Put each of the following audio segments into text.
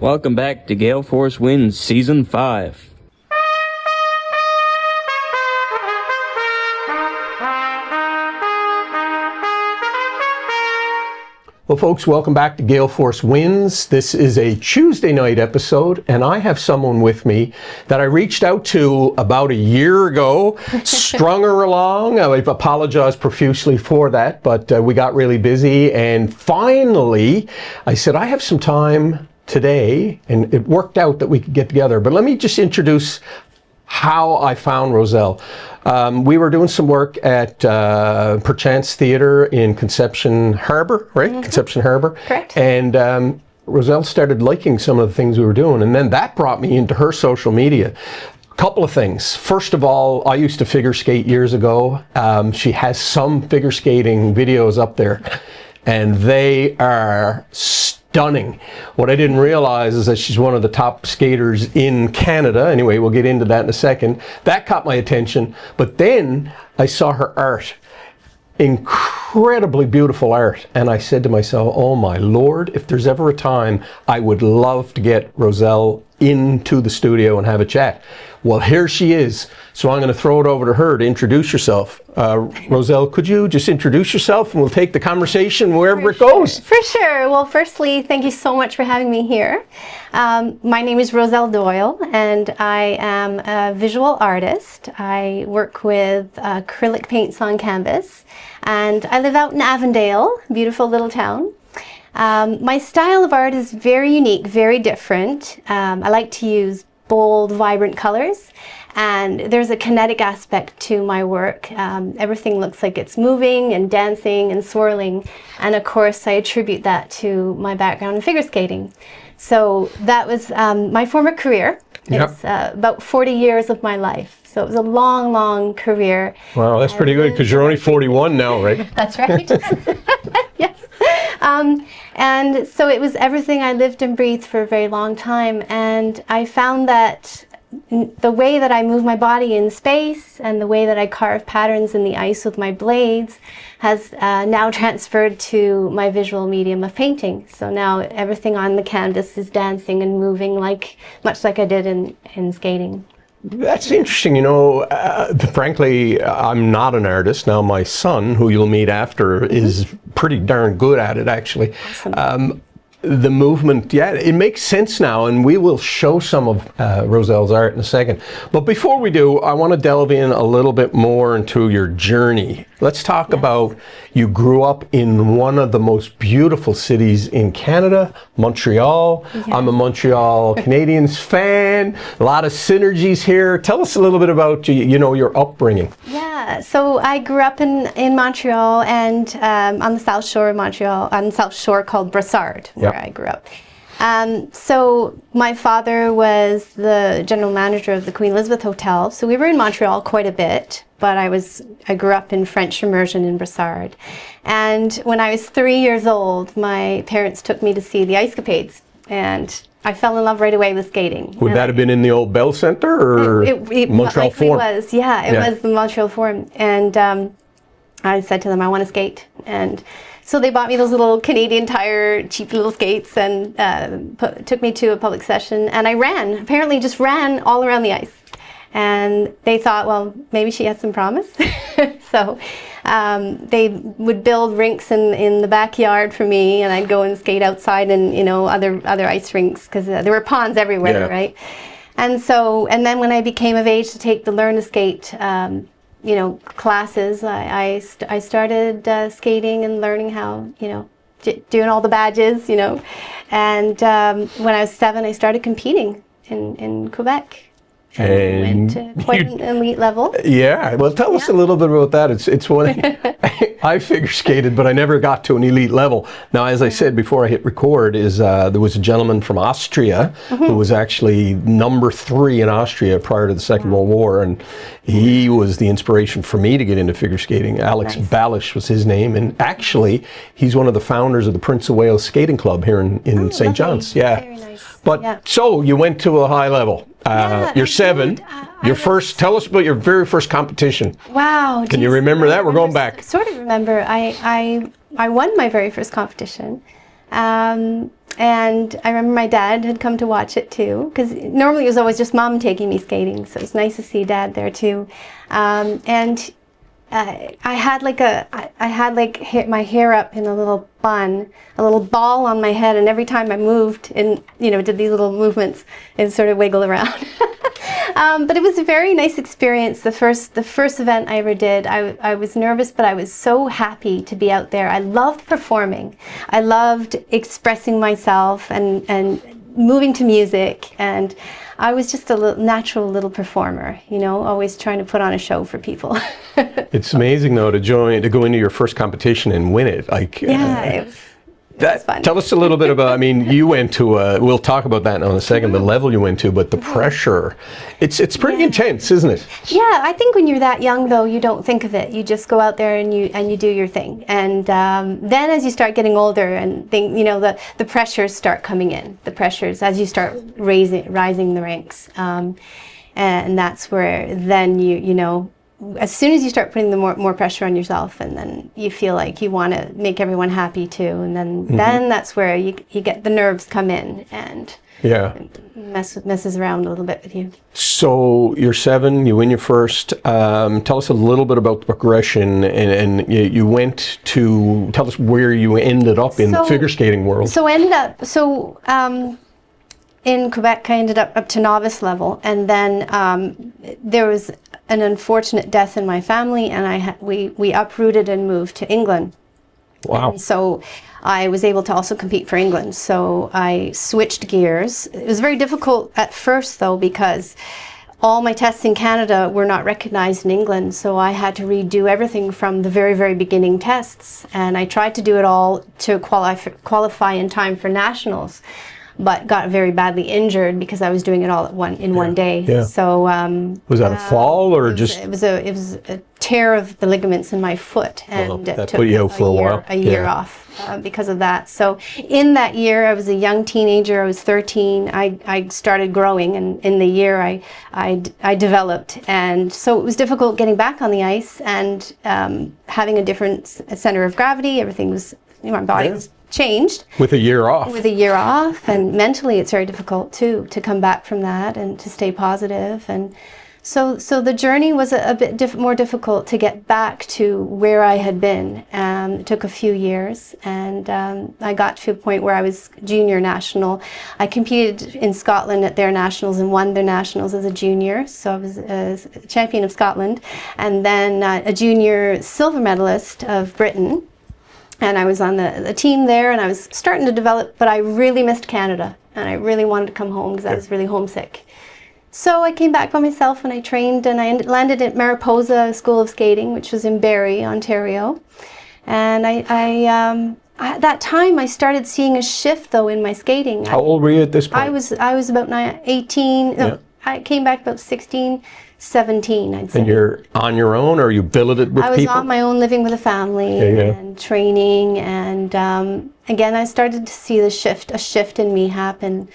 Welcome back to Gale Force Wins Season 5. Well, folks, welcome back to Gale Force Wins. This is a Tuesday night episode, and I have someone with me that I reached out to about a year ago, strung her along. I've apologized profusely for that, but we got really busy, and finally, I said, I have some time today, and it worked out that we could get together. But let me just introduce how I found Roselle. We were doing some work at Perchance Theatre in Conception Harbor, right? Mm-hmm. Conception Harbor. Correct. And Roselle started liking some of the things we were doing, and then that brought me into her social media. Couple of things. First of all, I used to figure skate years ago. She has some figure skating videos up there, and they are stunning. What I didn't realize is that she's one of the top skaters in Canada. Anyway, we'll get into that in a second. That caught my attention. But then I saw her art. Incredibly beautiful art. And I said to myself, oh my Lord, if there's ever a time, I would love to get Roselle into the studio and have a chat. Well, here she is. So I'm going to throw it over to her to introduce herself. Roselle, could you just introduce yourself and we'll take the conversation wherever it goes. For sure. Well, firstly, thank you so much for having me here. My name is Roselle Doyle, and I am a visual artist. I work with acrylic paints on canvas, and I live out in Avondale, beautiful little town. My style of art is very unique, very different. I like to use bold, vibrant colors, and there's a kinetic aspect to my work. Everything looks like it's moving and dancing and swirling, and of course I attribute that to my background in figure skating. So that was my former career. Yep. It's about 40 years of my life. So it was a long, long career. Wow, that's pretty good because you're only 41 now, right? That's right. Yes. And so it was everything I lived and breathed for a very long time. And I found that the way that I move my body in space and the way that I carve patterns in the ice with my blades has now transferred to my visual medium of painting. So now everything on the canvas is dancing and moving much like I did in skating. That's interesting. You know, frankly, I'm not an artist. Now, my son, who you'll meet after, is pretty darn good at it, actually. Awesome. The movement, yeah, it makes sense now, and we will show some of Roselle's art in a second. But before we do, I want to delve in a little bit more into your journey. Let's talk about, you grew up in one of the most beautiful cities in Canada, Montreal. Yes. I'm a Montreal Canadiens fan. A lot of synergies here. Tell us a little bit about your upbringing. Yeah, so I grew up in Montreal, and on the South Shore of Montreal, on the South Shore called Brossard, where I grew up. So my father was the general manager of the Queen Elizabeth Hotel, so we were in Montreal quite a bit, but I grew up in French immersion in Brossard. And when I was 3 years old, my parents took me to see the Ice Capades, and I fell in love right away with skating. Would that have been in the old Bell Centre or Montreal Forum? It was, it was the Montreal Forum. And I said to them, I want to skate. And so they bought me those little Canadian Tire cheap little skates and took me to a public session. And I apparently just ran all around the ice. And they thought, well, maybe she has some promise. So they would build rinks in the backyard for me, and I'd go and skate outside in other ice rinks because there were ponds everywhere, right? And then when I became of age to take the Learn to Skate classes, I started skating and learning how, doing all the badges, And when I was 7, I started competing in Quebec. And went to quite an elite level. Yeah, well, tell us a little bit about that. It's one I figure skated, but I never got to an elite level. Now, as I said before I hit record, there was a gentleman from Austria who was actually number 3 in Austria prior to the Second World War, and he was the inspiration for me to get into figure skating. Alex Balish was his name, and actually, he's one of the founders of the Prince of Wales Skating Club here in St. John's. Yeah. Very nice. But so you went to a high level. You're 7. Tell us about your very first competition. Wow. Can you remember that? We're going back. Sort of remember. I won my very first competition. And I remember my dad had come to watch it too, because normally it was always just mom taking me skating, so it was nice to see dad there too. And I had my hair up in a little bun, a little ball on my head, and every time I moved and did these little movements, it sort of wiggled around. But it was a very nice experience. The first event I ever did, I was nervous, but I was so happy to be out there. I loved performing. I loved expressing myself and moving to music, and I was just a natural little performer, always trying to put on a show for people. It's amazing though to go into your first competition and win it. It was fun. Tell us a little bit about, you went to, we'll talk about that in a second, the level you went to, but the pressure, it's pretty intense, isn't it? Yeah, I think when you're that young though, you don't think of it. You just go out there and you do your thing. And then as you start getting older and the pressures start coming in. The pressures as you start rising the ranks. And that's where then as soon as you start putting the more pressure on yourself, and then you feel like you want to make everyone happy too, and then that's where you get the nerves come in and messes around a little bit with you. So you're 7, you win your first. Tell us a little bit about the progression, and you went to, tell us where you ended up in the figure skating world. In Quebec, I ended up to novice level, and then there was an unfortunate death in my family, and we uprooted and moved to England. Wow! And so I was able to also compete for England. So I switched gears. It was very difficult at first, though, because all my tests in Canada were not recognized in England, so I had to redo everything from the very, very beginning tests, and I tried to do it all to qualify in time for nationals, but got very badly injured because I was doing it all in one day. Yeah. So was that a fall or just? It was a tear of the ligaments in my foot, and that took put you out for a while. A year off because of that. So in that year, I was a young teenager. I was 13. I started growing, and in the year I developed, and so it was difficult getting back on the ice and having a different center of gravity. Everything was, my body was changed. With a year off. With a year off, and mentally it's very difficult too to come back from that and to stay positive. And so the journey was a bit more difficult to get back to where I had been. It took a few years, and I got to a point where I was junior national. I competed in Scotland at their nationals and won their nationals as a junior, so I was a champion of Scotland, and then a junior silver medalist of Britain. And I was on the team there, and I was starting to develop, but I really missed Canada, and I really wanted to come home because I was really homesick. So I came back by myself, and I trained, and I landed at Mariposa School of Skating, which was in Barrie, Ontario. And at that time, I started seeing a shift, though, in my skating. How old were you at this point? I was about 18. No, I came back about 16. 17, I'd say. And you're on your own, or you billeted with people? I was on my own, living with a family and training, and again, I started to see a shift in me happen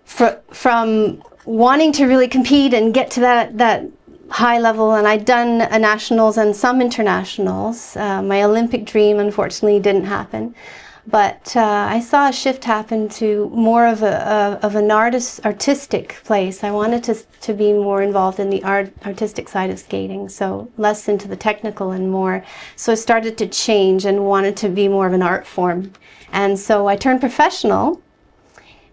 from wanting to really compete and get to that high level, and I'd done a nationals and some internationals. My Olympic dream, unfortunately, didn't happen. But I saw a shift happen to more of an artistic place. I wanted to be more involved in the artistic side of skating, so less into the technical and more. So I started to change and wanted to be more of an art form. And so I turned professional,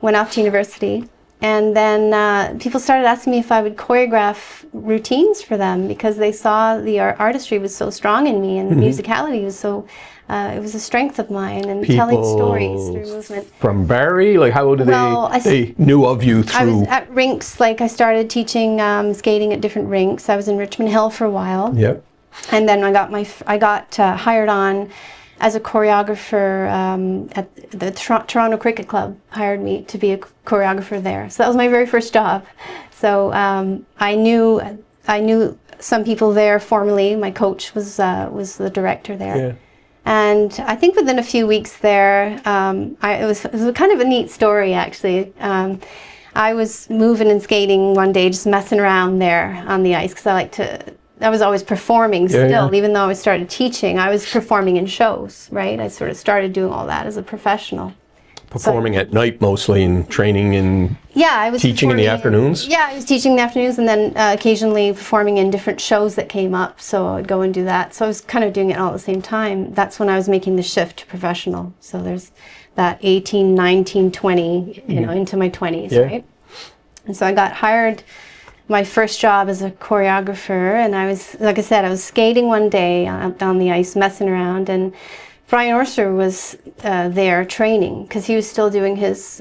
went off to university, and then people started asking me if I would choreograph routines for them because they saw the artistry was so strong in me, and the musicality was so... it was a strength of mine, and telling stories through movement. From Barrie? Like, how did they knew of you through? I was at rinks, I started teaching skating at different rinks. I was in Richmond Hill for a while. Yep. And then I got hired on as a choreographer at the Toronto Cricket Club. Hired me to be a choreographer there. So that was my very first job. So I knew some people there formally. My coach was the director there. Yeah. And I think within a few weeks there, it was kind of a neat story, actually. I was moving and skating one day, just messing around there on the ice, because I like to I was always performing Yeah, still, yeah. even though I started teaching. I was performing in shows, right? I sort of started doing all that as a professional. Performing at night mostly and training and Yeah, I was teaching in the performing afternoons? Yeah, I was teaching in the afternoons, and then occasionally performing in different shows that came up. So I would go and do that. So I was kind of doing it all at the same time. That's when I was making the shift to professional. So there's that 18, 19, 20, you know, into my 20s, Yeah. right? And so I got hired my first job as a choreographer, and I was, like I said, I was skating one day out on the ice, messing around, and Brian Orser was there training because he was still doing his,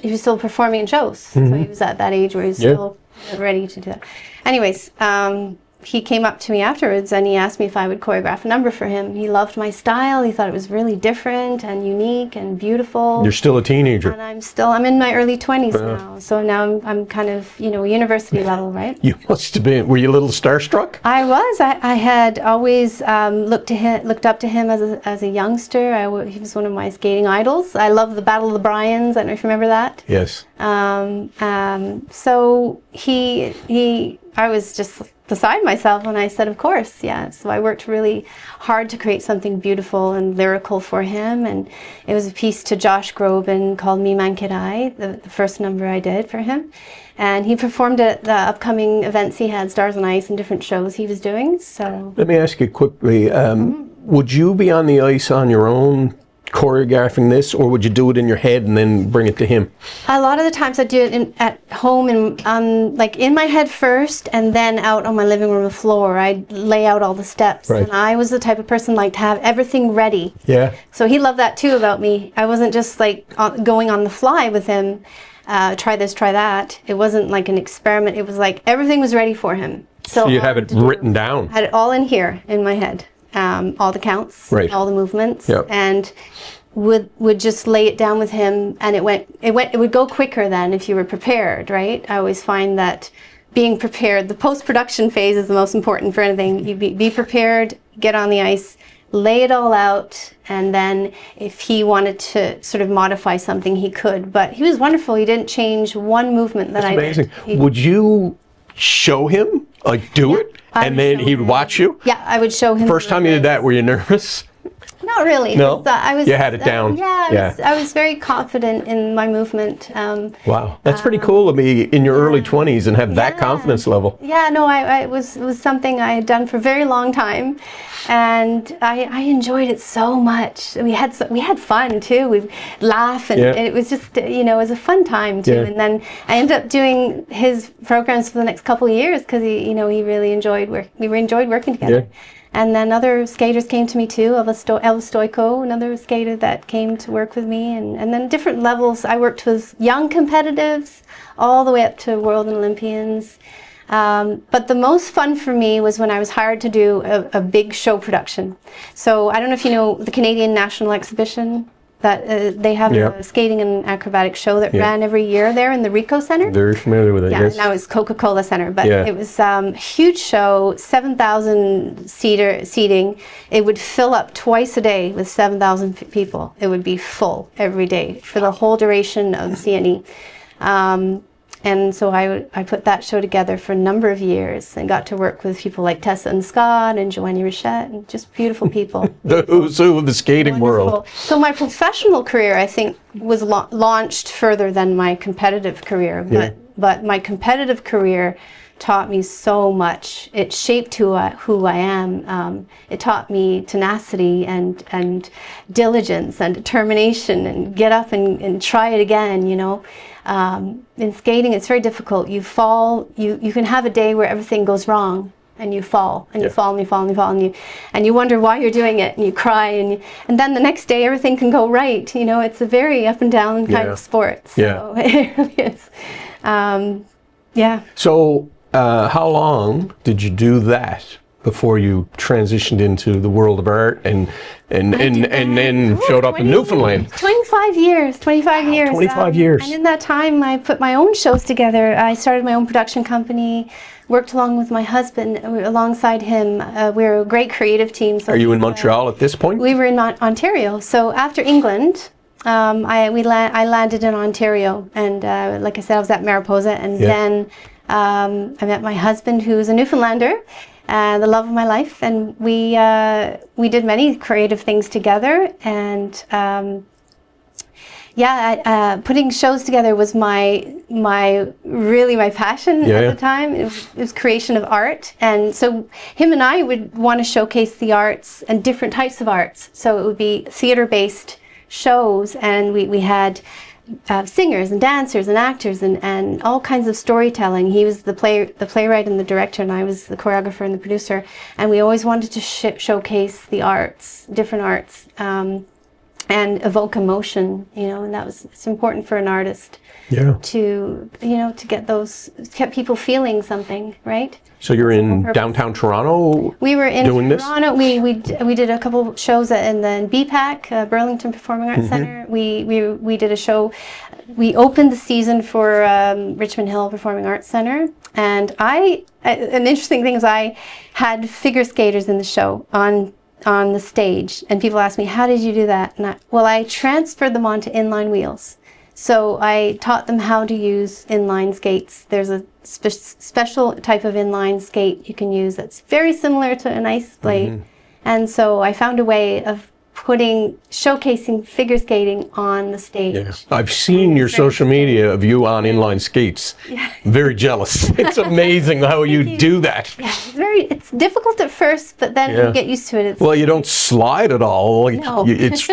he was still performing in shows. So he was at that age where he was still ready to do that. Anyways, he came up to me afterwards and he asked me if I would choreograph a number for him. He loved my style. He thought it was really different and unique and beautiful. You're still a teenager. And I'm in my early 20s now. So now I'm kind of, you know, university level, right? You must have been, were you a little starstruck? I was. I had always looked up to him as a youngster. He was one of my skating idols. I love the Battle of the Bryans. I don't know if you remember that. Yes. So I was just beside myself and I said, of course, yeah. So I worked really hard to create something beautiful and lyrical for him. And it was a piece to Josh Groban called Me Man Kirai, the first number I did for him. And he performed at the upcoming events he had, Stars on Ice, and different shows he was doing. So Let me ask you quickly, would you be on the ice on your own choreographing this, or would you do it in your head and then bring it to him? a lot of the times I do it at home and like in my head first, and then out on my living room floor. I'd lay out all the steps. Right. And I was the type of person like to have everything ready. Yeah. So he loved that too about me. I wasn't just like going on the fly with him, try this, try that. It wasn't like an experiment. It was like everything was ready for him. So you have it written down. I had it all in here in my head. All the counts, Right. all the movements, Yep. and would just lay it down with him, and it would go quicker than if you were prepared, right? I always find that being prepared, the post-production phase is the most important for anything. You be prepared, get on the ice, lay it all out, and then if he wanted to sort of modify something, he could. But he was wonderful. He didn't change one movement that That's I amazing. did. Would you show him, like do it, I and would then show he'd him. watch you? Yeah, I would show him. First time you did that, were you nervous? Not really. No? I was, You had it down. Yeah, I was very confident in my movement. Wow, that's pretty cool to be in your early 20s and have that confidence level. Yeah, no, it was something I had done for a very long time, and I enjoyed it so much. We had fun too. We laugh, and it was just, you know, it was a fun time too. Yeah. And then I ended up doing his programs for the next couple of years because he really enjoyed we enjoyed working together. Yeah. And then other skaters came to me too. Elvis Stoico, another skater that came to work with me. And then different levels. I worked with young competitives all the way up to world and Olympians. But the most fun for me was when I was hired to do a big show production. So I don't know if you know the Canadian National Exhibition. That they have a skating and acrobatic show that ran every year there in the Ricoh Center. Very familiar with it, Yeah, yes. now it's Coca-Cola Center, but it was a huge show, 7,000 seating. It would fill up twice a day with 7,000 people. It would be full every day for the whole duration of the CNE. And so I put that show together for a number of years and got to work with people like Tessa and Scott and Joanne Richette and just beautiful people. The who's who of the skating world. Wonderful. So my professional career, I think, was launched further than my competitive career. But my competitive career taught me so much. It shaped who I am. It taught me tenacity and diligence and determination and get up and try it again, you know. In skating, it's very difficult. You fall, you can have a day where everything goes wrong, and you fall, and you fall, and you fall, and you fall, and you wonder why you're doing it, and you cry, and then the next day everything can go right. You know, it's a very up and down kind of sport. So it really is. So how long did you do that before you transitioned into the world of art and then showed up in Newfoundland? 25 years. 25 years. 25 years. And in that time, I put my own shows together. I started my own production company, worked along with my husband, alongside him. We're a great creative team. So Are you in Montreal at this point? we were in Ontario. So after England, I landed in Ontario, and like I said, I was at Mariposa, and then I met my husband, who's a Newfoundlander, the love of my life, and we did many creative things together. And putting shows together was my passion at the time. It was creation of art, and so him and I would want to showcase the arts and different types of arts. So it would be theater-based shows, and we had singers and dancers and actors and all kinds of storytelling. He was the playwright and the director, and I was the choreographer and the producer. And we always wanted to showcase the arts, different arts, and evoke emotion. And it's important for an artist to get people feeling something, right? So you're in downtown Toronto. We were in doing Toronto. We did a couple shows in the BPAC, Burlington Performing Arts Center. We did a show. We opened the season for Richmond Hill Performing Arts Center, and an interesting thing is I had figure skaters in the show on the stage, and people ask me, how did you do that? And I transferred them onto inline wheels. So I taught them how to use inline skates. There's a special type of inline skate you can use that's very similar to an ice blade. And so I found a way of showcasing figure skating on the stage. Yeah. I've seen your social media of you on inline skates. Yeah. Very jealous. It's amazing how you do that. Yeah, it's difficult at first, but then you get used to it. Well, you don't slide at all. No. It's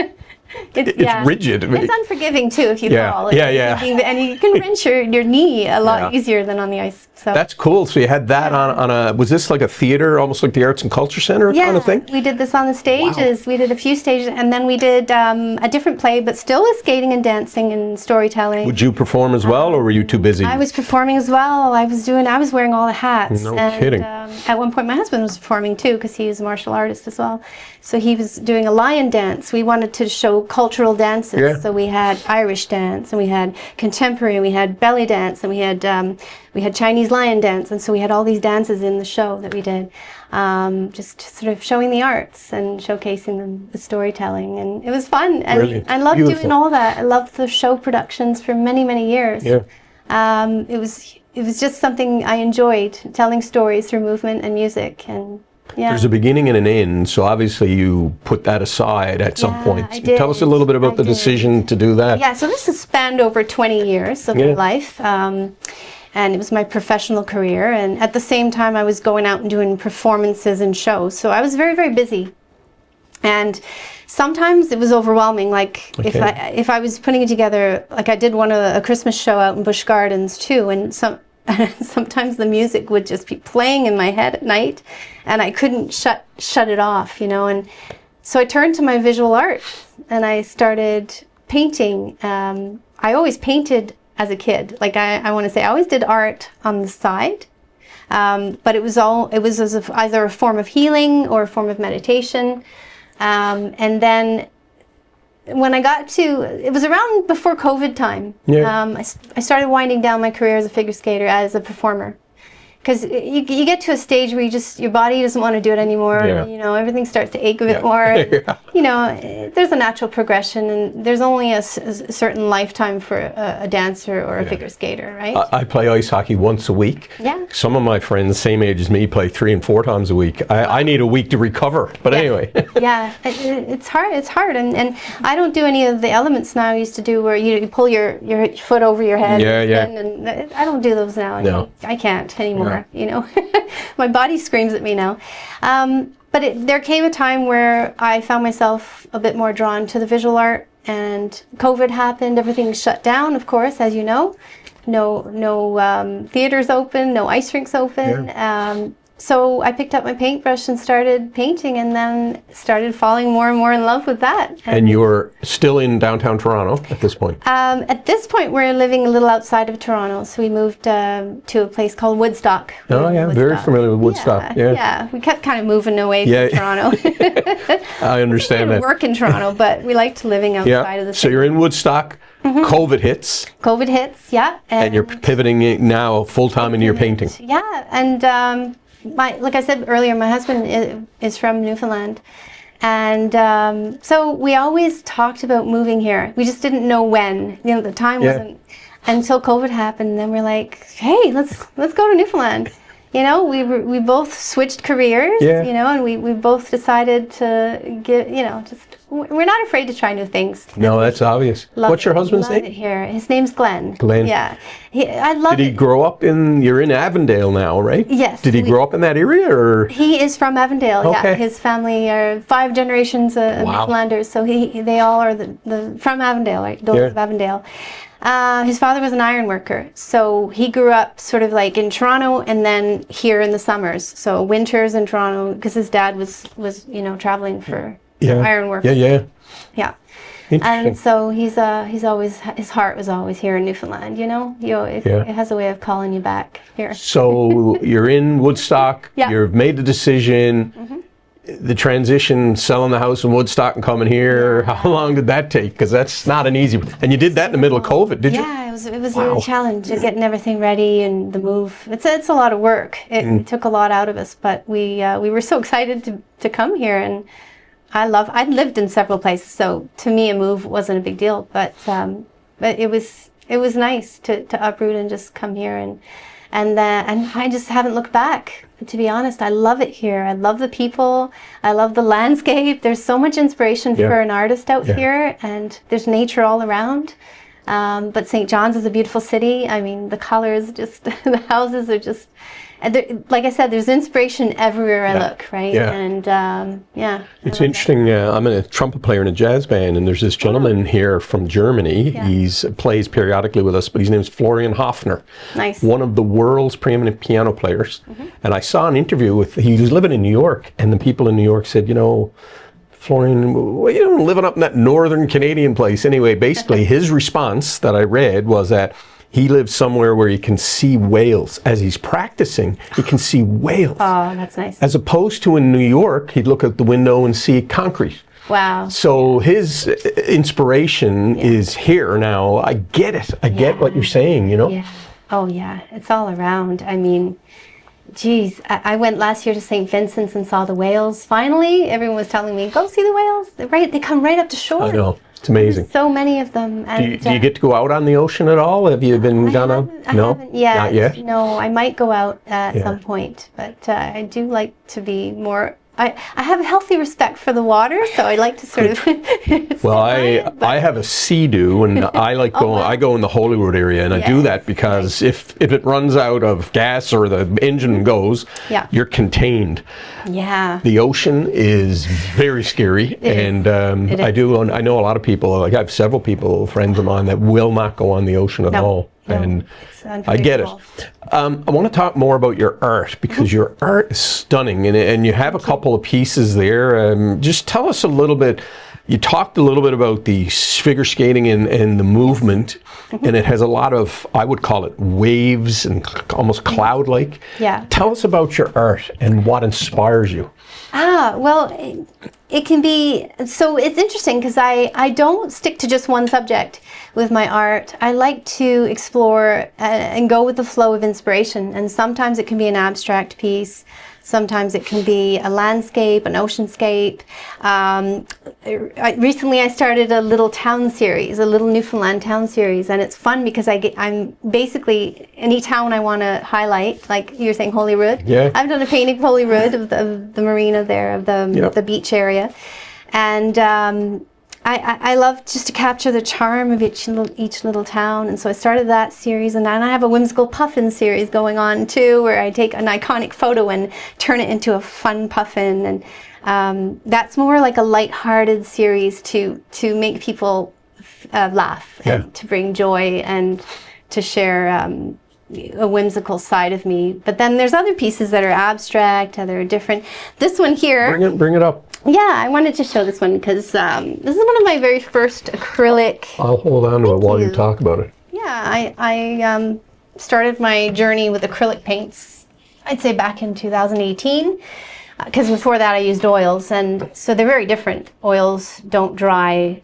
rigid. It's unforgiving too if you fall. Yeah. And you can wrench your knee a lot easier than on the ice. So that's cool. So you had that on a, was this like a theater, almost like the Arts and Culture Center kind of thing? We did this on the stages. Wow. We did a few stages, and then we did a different play, but still with skating and dancing and storytelling. Would you perform as well, or were you too busy? I was performing as well. I was wearing all the hats. No kidding. At one point my husband was performing too, because he was a martial artist as well. So he was doing a lion dance. We wanted to show cultural dances. Yeah. So we had Irish dance, and we had contemporary, and we had belly dance, and we had Chinese lion dance, and so we had all these dances in the show that we did, just sort of showing the arts and showcasing the storytelling, and it was fun. And Brilliant. I loved doing all that. I loved the show productions for many, many years. Yeah. It was just something I enjoyed, telling stories through movement and music, and There's a beginning and an end, so obviously you put that aside at some point. I did. Tell us a little bit about the decision to do that. Yeah, so this has spanned over 20 years of my life, and it was my professional career, and at the same time I was going out and doing performances and shows, so I was very, very busy. And sometimes it was overwhelming, like if I was putting it together, like I did a Christmas show out in Busch Gardens too, and sometimes the music would just be playing in my head at night, and I couldn't shut it off, and so I turned to my visual arts, and I started painting. I always painted as a kid. Like I want to say I always did art on the side, but it was either a form of healing or a form of meditation, and then when I got it was around before COVID time. I started winding down my career as a figure skater, as a performer, because you get to a stage where your body doesn't want to do it anymore. Everything starts to ache a bit more. There's a natural progression, and there's only a certain lifetime for a dancer or a figure skater, right? I play ice hockey once a week. Yeah. Some of my friends, same age as me, play 3 and 4 times a week. I need a week to recover, but anyway. It's hard, and I don't do any of the elements now I used to do, where you pull your foot over your head. And I don't do those now. No. I can't anymore. My body screams at me now. But there came a time where I found myself a bit more drawn to the visual art, and COVID happened. Everything shut down, of course, as you know. No theaters open, no ice rinks open. So I picked up my paintbrush and started painting, and then started falling more and more in love with that. And you're still in downtown Toronto at this point? At this point, we're living a little outside of Toronto, so we moved to a place called Woodstock. Oh yeah, very familiar with Woodstock. Yeah, we kept kind of moving away from Toronto. I understand that. We work in Toronto, but we liked living outside of the city. So you're in Woodstock. COVID hits. And you're pivoting now full-time into your painting. Yeah, and like I said earlier, my husband is from Newfoundland, and so we always talked about moving here. We just didn't know when. The time wasn't. until COVID happened. And then we're like, hey, let's go to Newfoundland. You know, we both switched careers, Yeah. you know, and we both decided to get, you know, just, we're not afraid to try new things. No, that's obvious. What's your husband's Love it name? here. His name's Glenn. Glenn. Yeah. I love Did he it. grow up you're in Avondale now, right? Yes, Did he grow up in that area, or? He is from Avondale. Okay. Yeah, his family are 5 generations of Wow. Newfoundlanders, so they all are from Avondale, right? Those Yeah. of Avondale. His father was an iron worker, so he grew up sort of like in Toronto and then here in the summers. So winters in Toronto, because his dad was you know, traveling for iron work. Yeah. Yeah. Interesting. And so he's always, his heart was always here in Newfoundland, you know? It has a way of calling you back here. So you're in Woodstock, Yeah. you've made the decision, the transition, selling the house in Woodstock and coming here, how long did that take? Because that's not an easy, and you did that in the middle of COVID, did you? Yeah, it was a challenge, getting everything ready and the move. It's a lot of work. It took a lot out of us, but we were so excited to come here, and I'd lived in several places, so to me a move wasn't a big deal, but it was nice to uproot and just come here, and I just haven't looked back. To be honest, I love it here. I love the people. I love the landscape. There's so much inspiration for an artist out here, and there's nature all around. But St. John's is a beautiful city. I mean, the colors, just the houses are just, like I said, there's inspiration everywhere I look, right? Yeah. And It's interesting. I'm a trumpet player in a jazz band, and there's this gentleman here from Germany. Yeah. He's plays periodically with us, but his name's Florian Hofner. Nice. One of the world's preeminent piano players. And I saw an interview he was living in New York, and the people in New York said, you know, Florian, well, you know, living up in that northern Canadian place. Anyway, basically his response that I read was that he lives somewhere where he can see whales. As he's practicing, he can see whales. Oh, that's nice. As opposed to in New York, he'd look out the window and see concrete. Wow. So his inspiration is here now. I get it. I get what you're saying, you know? Yeah. Oh, yeah. It's all around. I mean, geez, I went last year to St. Vincent's and saw the whales. Finally, everyone was telling me, go see the whales. They come right up to shore. I know. It's amazing. So many of them. And, Do you get to go out on the ocean at all? Have you been gone out? I No? haven't yet. Not yet? No, I might go out at some point, but I do like to be more. I have a healthy respect for the water, so I like to sort of. Well, I have a sea-doo, and I like going. I go in the Holyrood area, and I do that because if it runs out of gas or the engine goes, you're contained. Yeah. The ocean is very scary, and I know a lot of people. Like I have several people, friends of mine, that will not go on the ocean at all. And I get it. I want to talk more about your art, because your art is stunning, and you have a couple of pieces there. Just tell us a little bit. You talked a little bit about the figure skating and the movement, and it has a lot of, I would call it waves and almost cloud-like. Yeah. Tell us about your art and what inspires you. Well, it can be, so it's interesting because I don't stick to just one subject with my art. I like to explore and go with the flow of inspiration, and sometimes it can be an abstract piece. Sometimes it can be a landscape, an oceanscape. Recently I started a little town series, a little Newfoundland town series, and it's fun because I'm basically, any town I want to highlight, like you're saying Holyrood. Yeah. I've done a painting of Holyrood, of the marina there, of the beach area. And I love just to capture the charm of each little town, and so I started that series, and then I have a whimsical puffin series going on too, where I take an iconic photo and turn it into a fun puffin, and that's more like a light-hearted series to make people laugh and to bring joy and to share a whimsical side of me. But then there's other pieces that are abstract, that are different. This one here. Bring it up. Yeah, I wanted to show this one because this is one of my very first acrylic. I'll hold on to it while you talk about it. Yeah, I started my journey with acrylic paints, I'd say back in 2018. because before that I used oils, and so they're very different. Oils don't dry,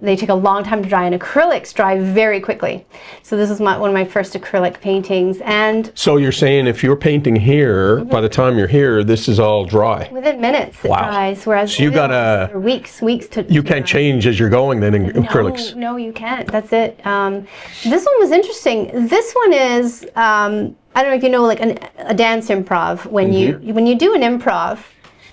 they take a long time to dry, and acrylics dry very quickly. So this is one of my first acrylic paintings. And so you're saying if you're painting here, by the time you're here, this is all dry? Within minutes it dries, whereas so you gotta, or weeks to you can't change as you're going then in acrylics? No, you can't. That's it. This one was interesting. This one is, I don't know if you know, like a dance improv. When you do an improv,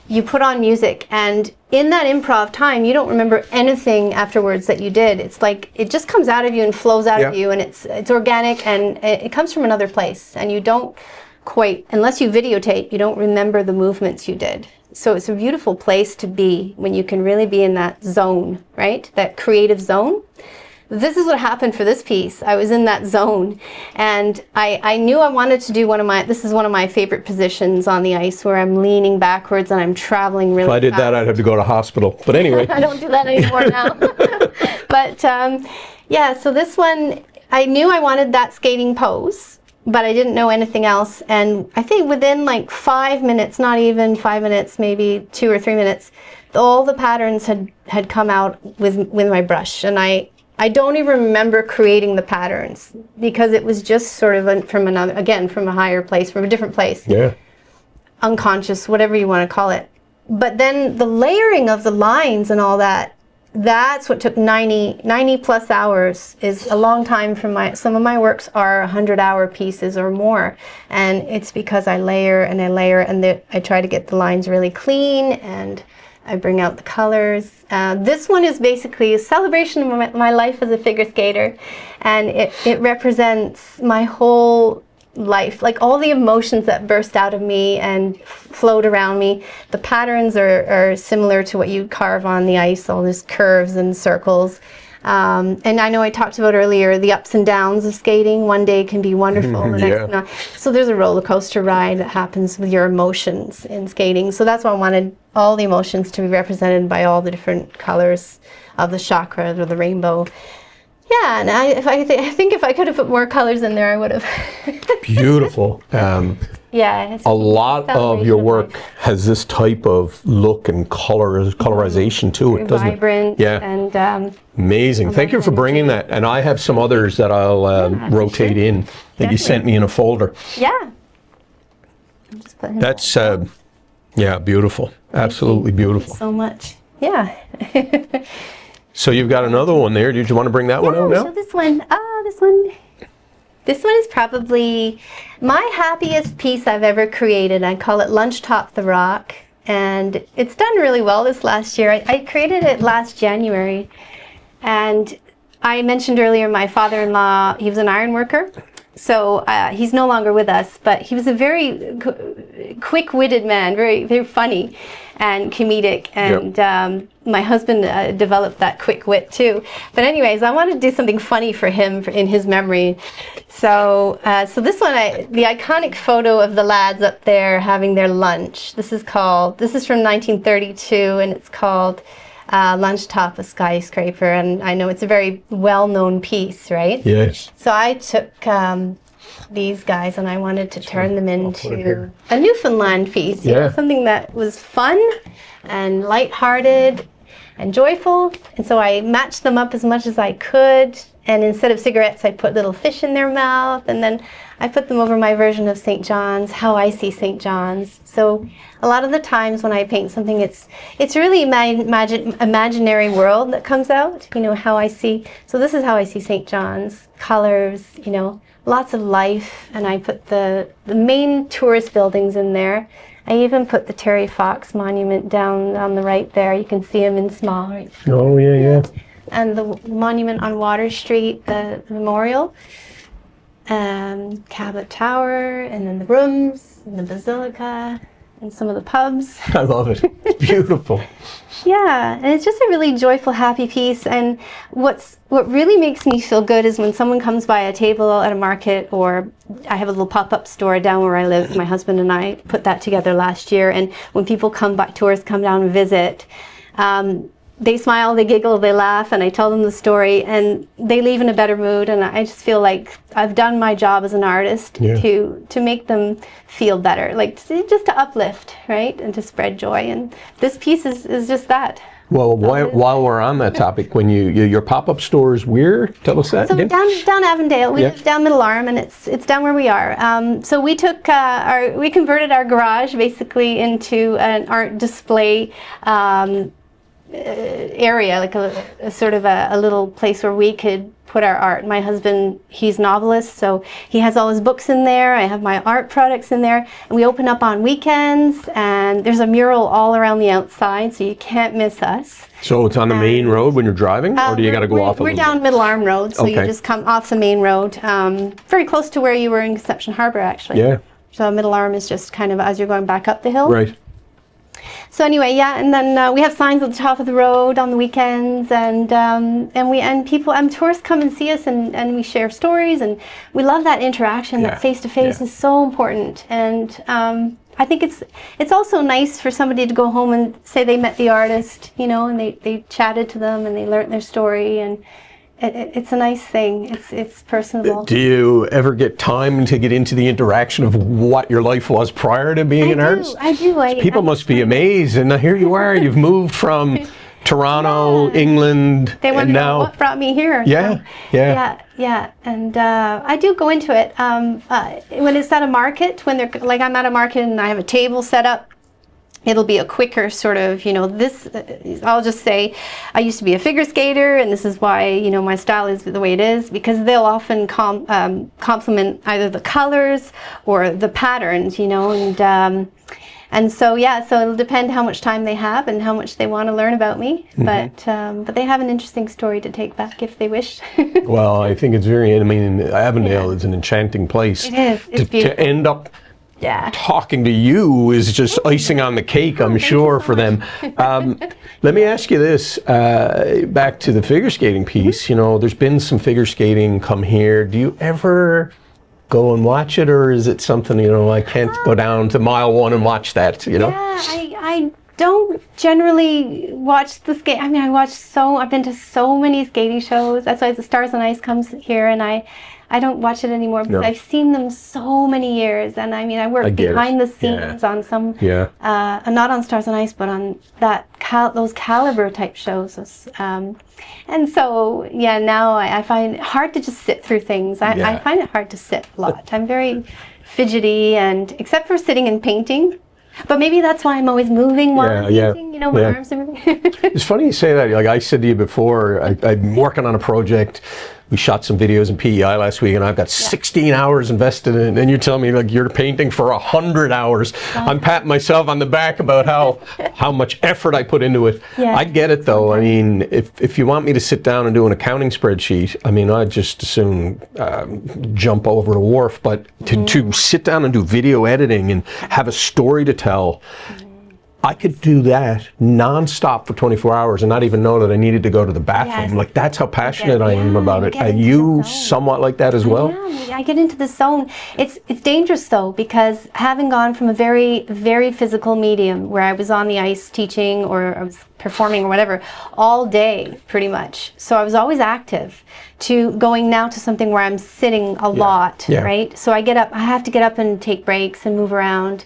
you put on music, and in that improv time, you don't remember anything afterwards that you did. It's like it just comes out of you and flows out of you, and it's organic, and it comes from another place, and you don't quite, unless you videotape, you don't remember the movements you did. So it's a beautiful place to be when you can really be in that zone, right? That creative zone. This is what happened for this piece. I was in that zone, and I knew I wanted to do this is one of my favorite positions on the ice, where I'm leaning backwards and I'm traveling really fast. If I did that, I'd have to go to hospital. But anyway. I don't do that anymore now. But yeah, so this one, I knew I wanted that skating pose, but I didn't know anything else. And I think within like 5 minutes, not even 5 minutes, maybe 2 or 3 minutes, all the patterns had come out with my brush. And I don't even remember creating the patterns, because it was just sort of from a higher place, from a different place. Yeah. Unconscious, whatever you want to call it. But then the layering of the lines and all that, that's what took 90 plus hours. Is a long time for some of my works are 100-hour pieces or more. And it's because I layer and I layer, and I try to get the lines really clean, and I bring out the colors. This one is basically a celebration of my life as a figure skater, and it represents my whole life, like all the emotions that burst out of me and flowed around me. The patterns are similar to what you carve on the ice, all these curves and circles. And I know I talked about earlier the ups and downs of skating. One day can be wonderful, the next not. So there's a roller coaster ride that happens with your emotions in skating. So that's why I wanted all the emotions to be represented by all the different colors of the chakra or the rainbow. Yeah, and I think if I could have put more colors in there, I would have. Beautiful. Yeah. A lot of your work has this type of look and colorization to it, doesn't vibrant, it? Yeah. And amazing. Thank you for bringing that. And I have some others that I'll rotate in that you sent me in a folder. Yeah. I'm just putting That's yeah, beautiful. Absolutely beautiful. So much. Yeah. So you've got another one there. Did you want to bring that one out now? So this one is probably my happiest piece I've ever created. I call it Lunch Top the Rock, and it's done really well this last year. I created it last January, and I mentioned earlier my father-in-law, he was an iron worker. So he's no longer with us, but he was a very quick-witted man, very, very funny and comedic. And my husband developed that quick wit too. But anyways, I wanted to do something funny for him in his memory. So so this one, the iconic photo of the lads up there having their lunch. This is from 1932, and it's called Lunch Top a Skyscraper, and I know it's a very well-known piece, right? Yes. So I took these guys and I wanted to turn them into a Newfoundland piece, something that was fun and lighthearted and joyful. And so I matched them up as much as I could, and instead of cigarettes I put little fish in their mouth, and then I put them over my version of St. John's, how I see St. John's. So a lot of the times when I paint something, it's really my imaginary world that comes out, how I see. So this is how I see St. John's, colors, lots of life, and I put the main tourist buildings in there. I even put the Terry Fox monument down on the right there. You can see him in small. Right? Oh, yeah. And the monument on Water Street, the memorial. Cabot Tower, and then the rooms, and the basilica, and some of the pubs. I love it. It's beautiful. Yeah, and it's just a really joyful, happy piece. And what really makes me feel good is when someone comes by a table at a market, or I have a little pop-up store down where I live. My husband and I put that together last year. And when people come by, tourists come down and visit, they smile, they giggle, they laugh, and I tell them the story, and they leave in a better mood. And I just feel like I've done my job as an artist to make them feel better, like just to uplift, right, and to spread joy. And this piece is just that. Well, while we're on that topic, when your pop-up store is where? Tell us that so again. Down Avondale. We live down Middle Arm, and it's down where we are. So we took we converted our garage basically into an art display area, like a sort of a little place where we could put our art. My husband, he's a novelist, so he has all his books in there. I have my art products in there, and we open up on weekends, and there's a mural all around the outside, so you can't miss us. So it's on the main road when you're driving, or do you got to go off a little We're down Middle Arm Road, so you just come off the main road, very close to where you were in Conception Harbor, actually. Yeah. So Middle Arm is just kind of as you're going back up the hill. Right. So anyway, and then we have signs at the top of the road on the weekends, and tourists come and see us, and we share stories, and we love that interaction. That face to face is so important, and I think it's also nice for somebody to go home and say they met the artist, and they chatted to them and they learned their story, and it's a nice thing. It's personable. Do you ever get time to get into the interaction of what your life was prior to being an artist? I do. People must be amazed, and here you are. You've moved from Toronto, England, they wonder and now what brought me here. Yeah. And I do go into it when it's at a market. When they're like, I'm at a market and I have a table set up. It'll be a quicker sort of, this, I'll just say, I used to be a figure skater, and this is why, my style is the way it is, because they'll often complement either the colors or the patterns, and so, so it'll depend how much time they have and how much they want to learn about me, but they have an interesting story to take back if they wish. Well, I think it's Avondale is an enchanting place. It is. It's beautiful. To end up talking to you is just icing on the cake, I'm sure, for them. Let me ask you this, back to the figure skating piece. There's been some figure skating come here. Do you ever go and watch it, or is it something, I can't go down to mile one and watch that, Yeah, I don't generally watch the skate. I've been to so many skating shows. That's why the Stars on Ice comes here, and I don't watch it anymore because I've seen them so many years, and I work behind the scenes on some, not on Stars on Ice, but on those caliber type shows. And so, now I find it hard to just sit through things. I find it hard to sit a lot. I'm very fidgety, and except for sitting and painting. But maybe that's why I'm always moving while I'm painting, my arms are moving. It's funny you say that. Like I said to you before, I'm working on a project. We shot some videos in PEI last week, and I've got 16 hours invested in it. And you're telling me like you're painting for 100 hours. I'm patting myself on the back about how much effort I put into it. I get it though. If you want me to sit down and do an accounting spreadsheet, I'd just as soon jump over the wharf. But to sit down and do video editing and have a story to tell, I could do that non-stop for 24 hours and not even know that I needed to go to the bathroom. Like, that's how passionate I am about it. Are you somewhat like that as well? I get into the zone. It's dangerous though, because having gone from a very, very physical medium where I was on the ice teaching or I was performing or whatever all day pretty much, so I was always active, to going now to something where I'm sitting a lot, right? So I have to get up and take breaks and move around.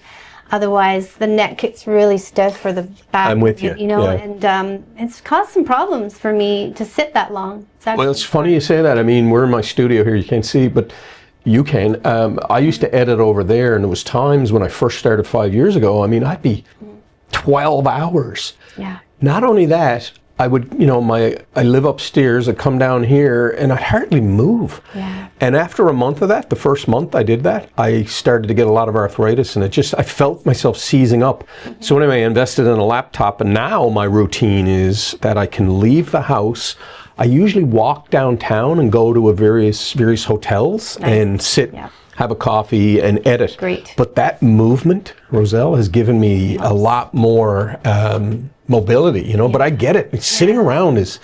Otherwise, the neck gets really stiff, or the back. I'm with you. And it's caused some problems for me to sit that long. Well, it's funny you say that. We're in my studio here. You can't see, but you can. I used to edit over there, and there was times when I first started 5 years ago. I'd be 12 hours. Yeah. Not only that, I would, I live upstairs, I'd come down here, and I'd hardly move. Yeah. And after a month of that, the first month I did that, I started to get a lot of arthritis, and I felt myself seizing up. So anyway, I invested in a laptop, and now my routine is that I can leave the house. I usually walk downtown and go to various hotels and sit have a coffee, and edit. Great. But that movement, Roselle, has given me a lot more mobility, you know, but I get it. Sitting around is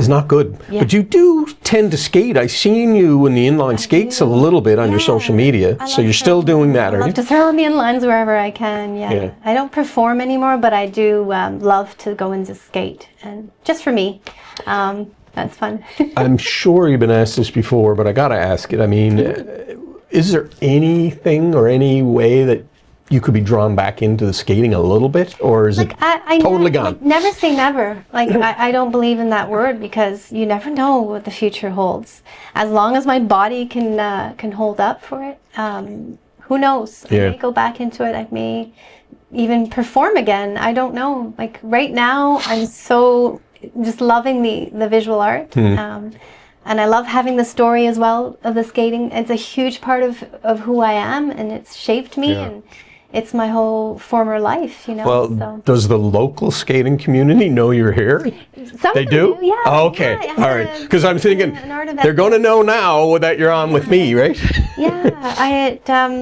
not good. Yeah. But you do tend to skate. I've seen you in the inline skates a little bit on your social media. So you're still doing that, are you? I love to throw on the inlines wherever I can, Yeah. I don't perform anymore, but I do love to go and just skate. And just for me, that's fun. I'm sure you've been asked this before, but I got to ask it. I mean, is there anything or any way that you could be drawn back into the skating a little bit, or is it totally gone? Like, never say never. Like I don't believe in that word, because you never know what the future holds. As long as my body can hold up for it, who knows? I may go back into it. I may even perform again. I don't know. Like right now, I'm so just loving the visual art. And I love having the story as well of the skating. It's a huge part of who I am, and it's shaped me, and it's my whole former life, you know. Well, does the local skating community know you're here? They do? Yeah. Oh, okay. Yeah, all right. Because I'm thinking an art event. they're going to know now that you're on with me, right? Yeah, I had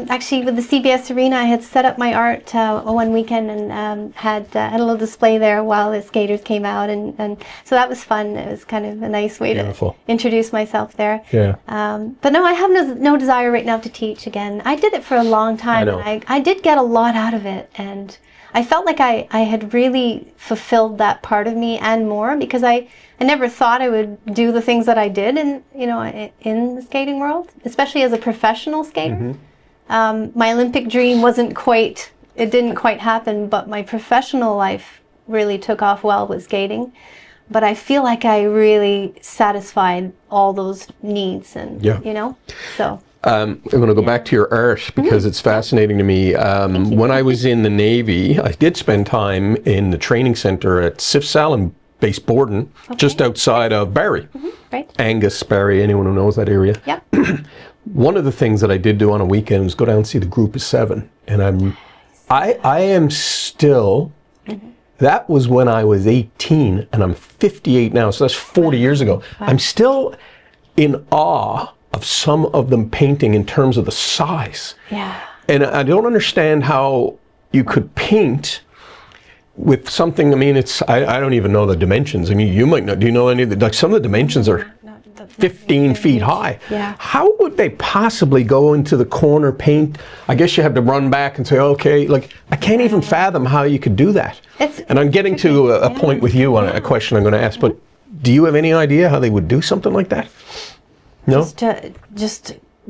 actually with the CBS Arena, I had set up my art one weekend and had a little display there while the skaters came out, and so that was fun. It was kind of a nice way to introduce myself there. Yeah. But no, I have no desire right now to teach again. I did it for a long time. And I did get a lot out of it, and I felt like I had really fulfilled that part of me and more, because I never thought I would do the things that I did in the skating world, especially as a professional skater. My Olympic dream didn't quite happen, but my professional life really took off well with skating. But I feel like I really satisfied all those needs, and so. I'm going to go back to your art, because it's fascinating to me. When I was in the Navy, I did spend time in the training center at Sif Salem Base Borden, just outside of Barrie. Right. Angus, Barrie, anyone who knows that area. Yep. One of the things that I did do on a weekend was go down and see the Group of Seven. And I am still, that was when I was 18, and I'm 58 now, so that's 40 years ago. Wow. I'm still in awe of some of them painting in terms of the size. Yeah. And I don't understand how you could paint with something. I mean, I don't even know the dimensions. I mean, you might not. Do you know any of the, like, some of the dimensions are 15 feet high. Yeah. How would they possibly go into the corner paint? I guess you have to run back and say, okay, like, I can't even fathom how you could do that. And I'm getting to a point with you on a question I'm going to ask, but do you have any idea how they would do something like that? No?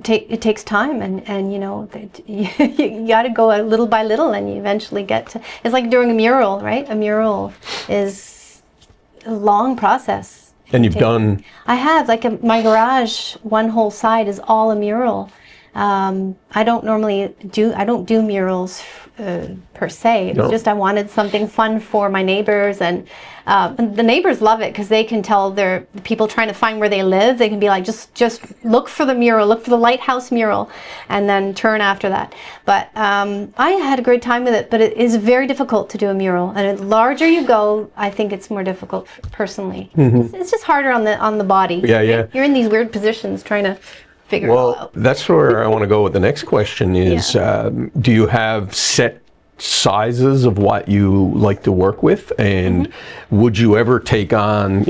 It takes time, and you got to go a little by little, and you eventually get to. It's like doing a mural, right? A mural is a long process. And you've done. I have, like, my garage. One whole side is all a mural. I don't normally do murals per se. It was just I wanted something fun for my neighbors, and the neighbors love it, because they can tell the people trying to find where they live. They can be like, just look for the mural, look for the lighthouse mural, and then turn after that. But I had a great time with it, but it is very difficult to do a mural, and the larger you go, I think it's more difficult personally. It's just harder on the body. Yeah, yeah. You're in these weird positions trying to figure it all out. That's where I want to go with the next question is, do you have set sizes of what you like to work with? And would you ever take on,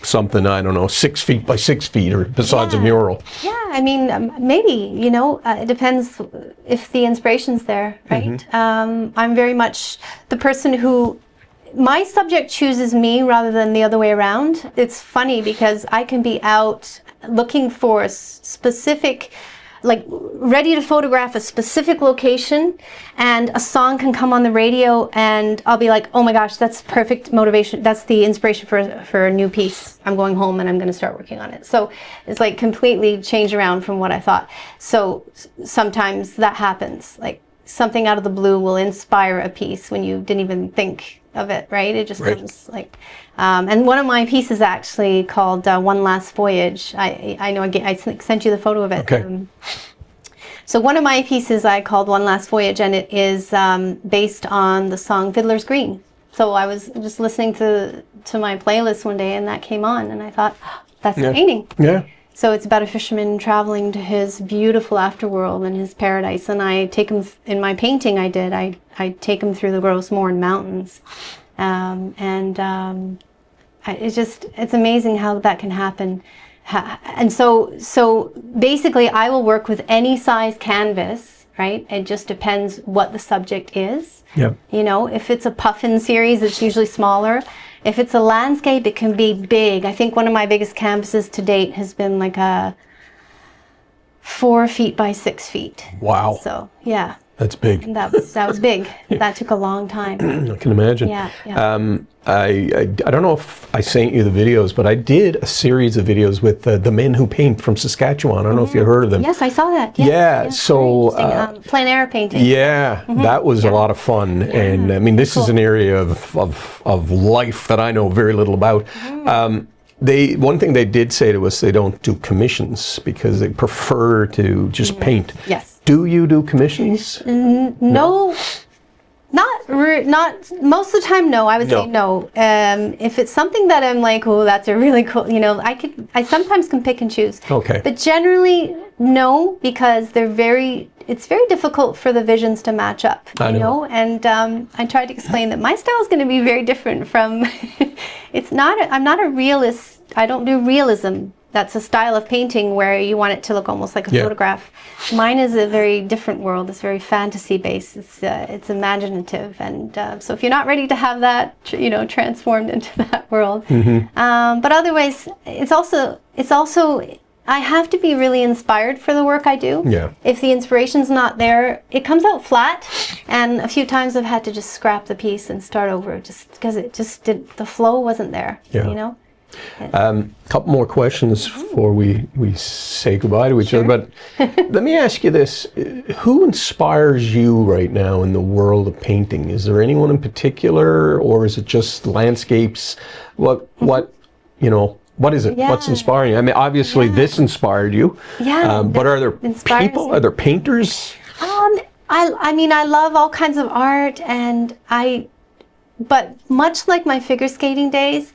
something, I don't know, 6 feet by 6 feet, or besides a mural? Yeah, I mean, maybe, it depends if the inspiration's there, right? I'm very much the person who, my subject chooses me rather than the other way around. It's funny, because I can be out looking for a specific, like, ready to photograph a specific location, and a song can come on the radio, and I'll be like, oh my gosh, that's perfect motivation. That's the inspiration for a new piece. I'm going home and I'm going to start working on it. So it's like completely changed around from what I thought. So sometimes that happens. Like, something out of the blue will inspire a piece when you didn't even think of it, right? It just comes like, and one of my pieces actually called One Last Voyage. I know I sent you the photo of it. Okay. So one of my pieces I called One Last Voyage, and it is based on the song Fiddler's Green. So I was just listening to my playlist one day, and that came on, and I thought, oh, that's a painting. Yeah. So it's about a fisherman traveling to his beautiful afterworld and his paradise. And I take him, in my painting I take him through the Gross Mourne Mountains. It's amazing how that can happen. And so basically I will work with any size canvas, right? It just depends what the subject is. Yeah. You know, if it's a puffin series, it's usually smaller. If it's a landscape, it can be big. I think one of my biggest canvases to date has been like a 4 feet by 6 feet. Wow. So, yeah. That's big. That was big. That took a long time. I can imagine. Yeah. I don't know if I sent you the videos, but I did a series of videos with the men who paint from Saskatchewan. I don't know if you heard of them. Yes, I saw that. Yes, yeah. So plein air painting. Yeah, that was a lot of fun. Yeah. And I mean, this is an area of life that I know very little about. One thing they did say to us, they don't do commissions because they prefer to just paint. Yes. Do you do commissions? No. Not most of the time. No, I would say no. If it's something that I'm like, oh, that's a really cool, you know, I sometimes can pick and choose. Okay. But generally, no, because it's very difficult for the visions to match up. You know, and I tried to explain that my style is going to be very different from. I'm not a realist. I don't do realism. That's a style of painting where you want it to look almost like a photograph. Mine is a very different world. It's very fantasy based. It's imaginative, and so if you're not ready to have that, you know, transformed into that world, but otherwise, it's also I have to be really inspired for the work I do. Yeah. If the inspiration's not there, it comes out flat, and a few times I've had to just scrap the piece and start over, just because the flow wasn't there. Yeah. You know. Couple more questions before we say goodbye to each other, but let me ask you this. Who inspires you right now in the world of painting? Is there anyone in particular, or is it just landscapes? What you know, what is it? What's inspiring you? I mean, obviously this inspired you. Yeah. But are there people, are there painters? I mean, I love all kinds of art, but much like my figure skating days,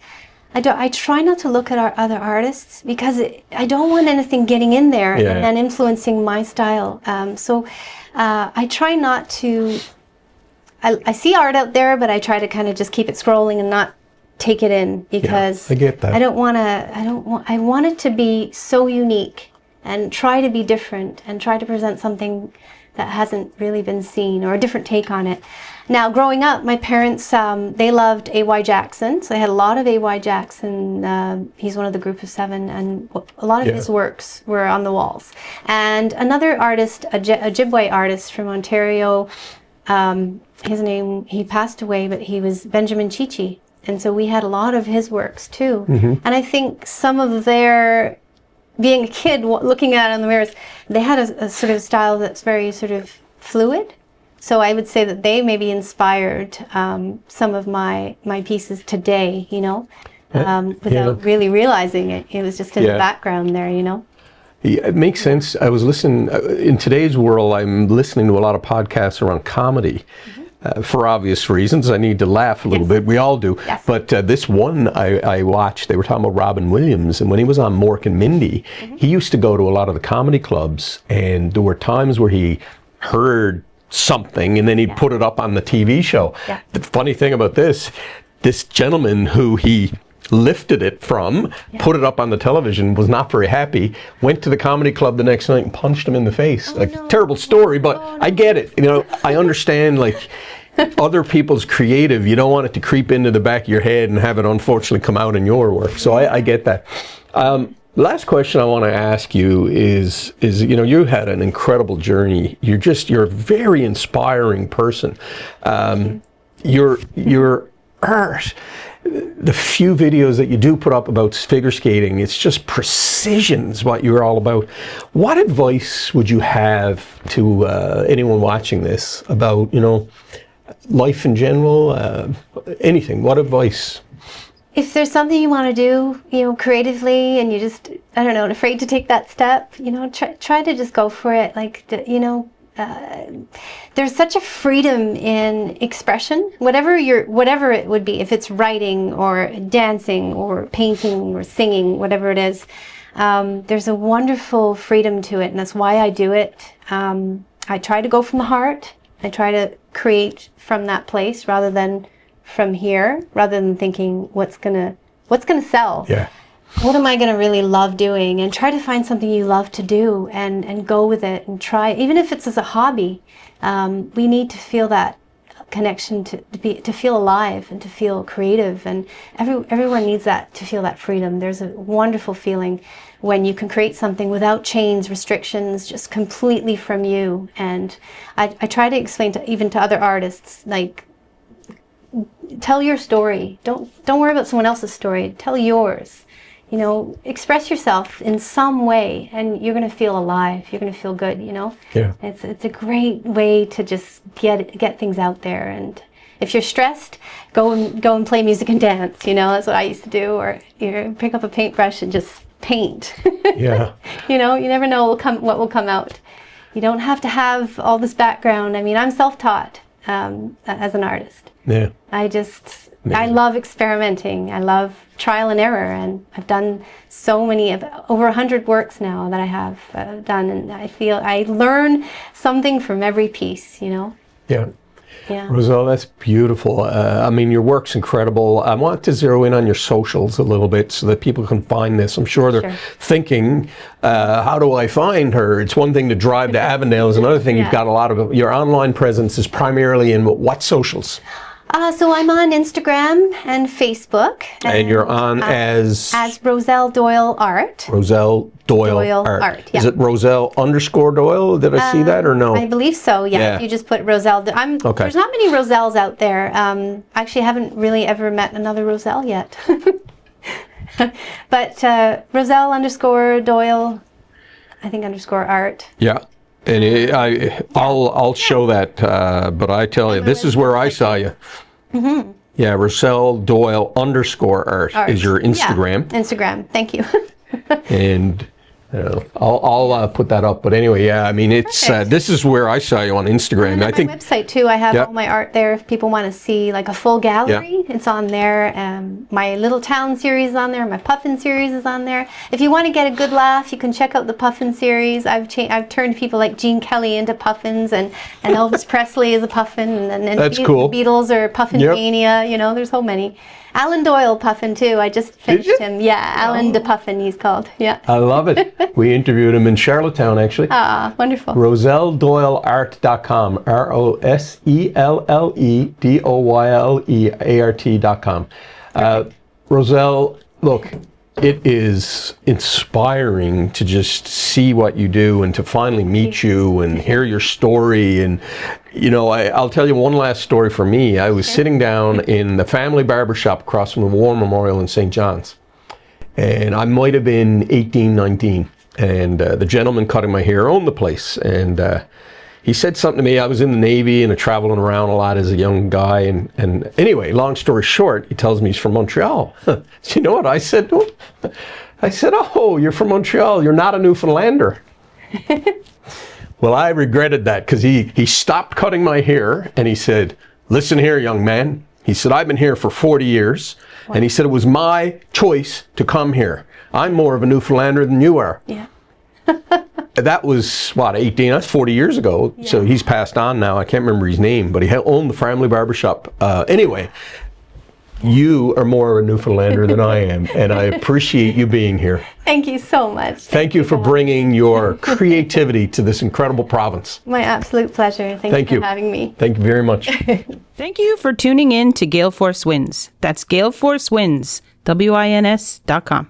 I try not to look at our other artists because I don't want anything getting in there and influencing my style. So I try not to. I see art out there, but I try to kind of just keep it scrolling and not take it in because I get that. I want it to be so unique and try to be different and try to present something that hasn't really been seen or a different take on it. Now, growing up, my parents, they loved A.Y. Jackson, so they had a lot of A.Y. Jackson. He's one of the group of seven, and a lot of his works were on the walls. And another artist, a Ojibwe artist from Ontario, his name, he passed away, but he was Benjamin Chichi. And so we had a lot of his works too. And I think some of their, being a kid looking at it in the mirrors, they had a sort of style that's very sort of fluid. So I would say that they maybe inspired some of my pieces today, you know, without really realizing it. It was just in the background there, you know. Yeah, it makes sense. I was listening, in today's world, I'm listening to a lot of podcasts around comedy. For obvious reasons. I need to laugh a little bit. We all do. But this one I watched, they were talking about Robin Williams, and when he was on Mork and Mindy, he used to go to a lot of the comedy clubs, and there were times where he heard something and then he'd put it up on the TV show. The funny thing about this gentleman who he lifted it from, put it up on the television, was not very happy, went to the comedy club the next night and punched him in the face. Terrible story, but I get it. You know, I understand, like, other people's creative, you don't want it to creep into the back of your head and have it unfortunately come out in your work. So I get that. Last question I want to ask you is, you know, you had an incredible journey. You're a very inspiring person. Your art, the few videos that you do put up about figure skating, it's just precision is what you're all about. What advice would you have to anyone watching this about, you know, life in general, anything? What advice? If there's something you want to do, you know, creatively, and you just, I don't know, afraid to take that step, you know, try to just go for it. Like, you know, there's such a freedom in expression, whatever it would be, if it's writing or dancing or painting or singing, whatever it is. There's a wonderful freedom to it, and that's why I do it. I try to go from the heart. I try to create from that place rather than from here, rather than thinking what's gonna sell. Yeah. What am I gonna really love doing? And try to find something you love to do and go with it and try, even if it's as a hobby. We need to feel that connection to feel alive and to feel creative, and everyone needs that, to feel that freedom. There's a wonderful feeling when you can create something without chains, restrictions, just completely from you. And I try to explain even to other artists, like, tell your story. Don't worry about someone else's story. Tell yours. You know, express yourself in some way, and you're going to feel alive. You're going to feel good. You know. Yeah. It's a great way to just get things out there. And if you're stressed, go and play music and dance. You know, that's what I used to do. Or pick up a paintbrush and just paint. Yeah. You know, you never know what will come out. You don't have to have all this background. I mean, I'm self-taught as an artist. Yeah. I love experimenting. I love trial and error, and I've done so many over 100 works now that I have done, and I feel I learn something from every piece. You know. Yeah. Yeah. Roselle, that's beautiful. I mean, your work's incredible. I want to zero in on your socials a little bit so that people can find this. I'm sure they're thinking, how do I find her? It's one thing to drive to Avondale. It's another thing. You've got a lot of your online presence is primarily in what socials? So I'm on Instagram and Facebook. And you're on as Roselle Doyle Art. Roselle Doyle Art. Yeah. Is it Roselle_Doyle? Did I see that or no? I believe so, yeah. You just put Roselle. Okay. There's not many Roselles out there. Actually, I haven't really ever met another Roselle yet. But Roselle_Doyle, I think _art. Yeah. And I'll show that, but I tell you, this is where I saw you. Mm-hmm. Yeah, Roselle Doyle _art is your Instagram. Yeah, Instagram, thank you. And I'll put that up. But anyway, yeah, I mean, it's this is where I saw you on Instagram. And I think my website too. I have all my art there. If people want to see like a full gallery, it's on there. My Little Town series is on there. My Puffin series is on there. If you want to get a good laugh, you can check out the Puffin series. I've turned people like Gene Kelly into puffins, and Elvis Presley is a puffin, and that's cool. The Beatles are Puffin Mania. You know, there's so many. Alan Doyle Puffin too. I just finished him. Yeah, Alan de Puffin he's called. Yeah. I love it. We interviewed him in Charlottetown actually. Ah, wonderful. RoselleDoyleArt.com. RoselleDoyleArt.com. Roselle, look, it is inspiring to just see what you do and to finally meet you and hear your story. And, you know, I'll tell you one last story for me. I was sitting down in the family barbershop across from the War Memorial in St. John's. And I might have been 18, 19. And the gentleman cutting my hair owned the place. And he said something to me. I was in the Navy and traveling around a lot as a young guy. And anyway, long story short, he tells me he's from Montreal. So you know what I said to him? I said, oh, you're from Montreal. You're not a Newfoundlander. Well, I regretted that because he stopped cutting my hair and he said, listen here, young man. He said, I've been here for 40 years. Wow. And he said, it was my choice to come here. I'm more of a Newfoundlander than you are. Yeah. That was, 18? That's 40 years ago. Yeah. So he's passed on now. I can't remember his name, but he owned the family barbershop. Anyway, you are more of a Newfoundlander than I am, and I appreciate you being here. Thank you so much. Thank you for bringing your creativity to this incredible province. My absolute pleasure. Thank you for having me. Thank you very much. Thank you for tuning in to Gale Force Wins. That's Gale Force Wins, WINS.com.